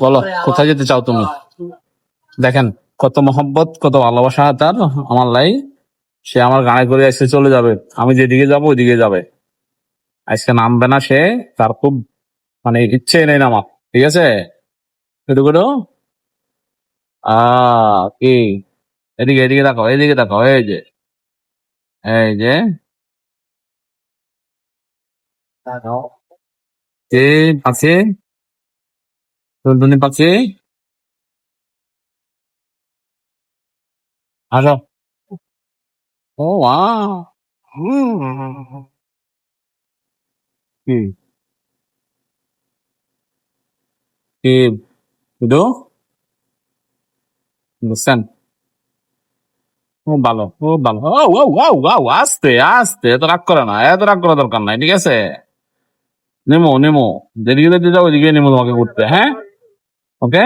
বলো কোথায় যেতে চাও তুমি? দেখেন কত মহব্বত, কত ভালোবাসা তার আমার লাই। সে আমার গাড়ি করে এসে চলে যাবে, আমি যেদিকে যাবো ওইদিকে যাবে। আজকে নামবে না সে, তার খুব মানে ইচ্ছে নেই নামার। ঠিক আছে, একটু করে কি, এদিকে এদিকে দেখো, এদিকে দেখো, এই যে, এই যে কে পাচ্ছে, টুনটুনি পাচ্ছে। আসো। ও কি কি বুঝো, বুঝছেন? খুব ভালো, খুব ভালো। ও ও ও ও আস্তে আস্তে, এত রাগ করে না, এত রাগ করার দরকার নাই। ঠিক আছে, নেমো নেমো, যেদিকে যেতে যাও ওইদিকে নেমো তোমাকে ঘুরতে। হ্যাঁ, ওকে।